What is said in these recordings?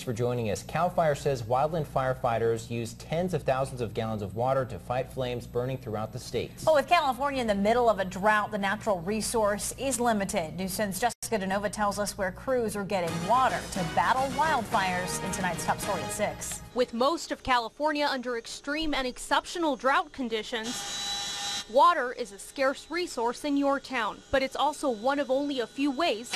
for joining us. CAL FIRE says wildland firefighters use tens of thousands of gallons of water to fight flames burning throughout the state. Well, with California in the middle of a drought, the natural resource is limited. News 10's Jessica DeNova tells us where crews are getting water to battle wildfires in tonight's top story at 6. With most of California under extreme and exceptional drought conditions, water is a scarce resource in your town, but it's also one of only a few ways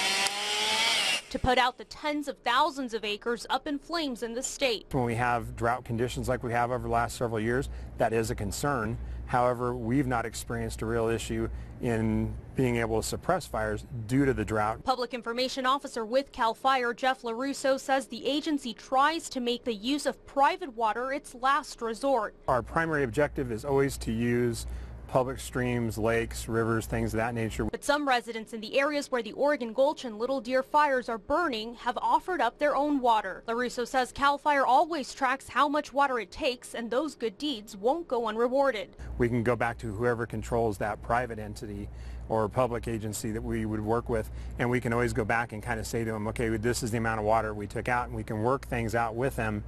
to put out the tens of thousands of acres up in flames in the state. When we have drought conditions like we have over the last several years, that is a concern. However, we've not experienced a real issue in being able to suppress fires due to the drought. Public Information Officer with CAL FIRE, LaRusso, says the agency tries to make the use of private water its last resort. Our primary objective is always to use public streams, lakes, rivers, things of that nature. But some residents in the areas where the Oregon Gulch and Little Deer fires are burning have offered up their own water. LaRusso says CAL FIRE always tracks how much water it takes, and those good deeds won't go unrewarded. We can go back to whoever controls that private entity or public agency that we would work with, and we can always go back and kind of say to them, okay, this is the amount of water we took out, and we can work things out with them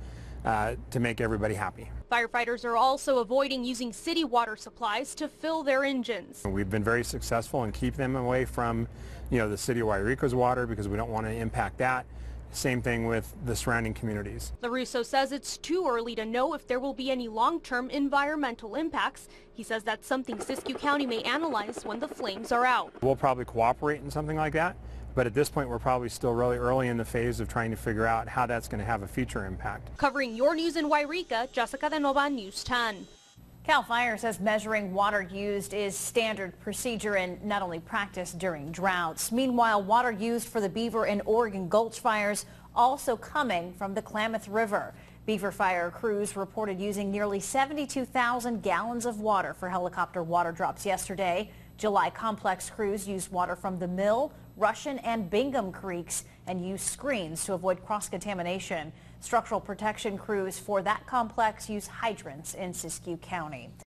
to make everybody happy. Firefighters are also avoiding using city water supplies to fill their engines. We've been very successful in keeping them away from, the city of YREKA's water because we don't want to impact that. Same thing with the surrounding communities. LaRusso says it's too early to know if there will be any long-term environmental impacts. He says that's something Siskiyou County may analyze when the flames are out. We'll probably cooperate in something like that, but at this point we're probably still really early in the phase of trying to figure out how that's going to have a future impact. Covering your news in YREKA, Jessica DeNova, News 10. CAL FIRE says measuring water used is standard procedure and not only practice during droughts. Meanwhile, water used for the Beaver and Oregon Gulch fires also coming from the Klamath River. Beaver fire crews reported using nearly 72,000 gallons of water for helicopter water drops yesterday. July complex crews used water from the Mill, Russian and Bingham creeks and used screens to avoid cross-contamination. Structural protection crews for that complex use hydrants in Siskiyou County.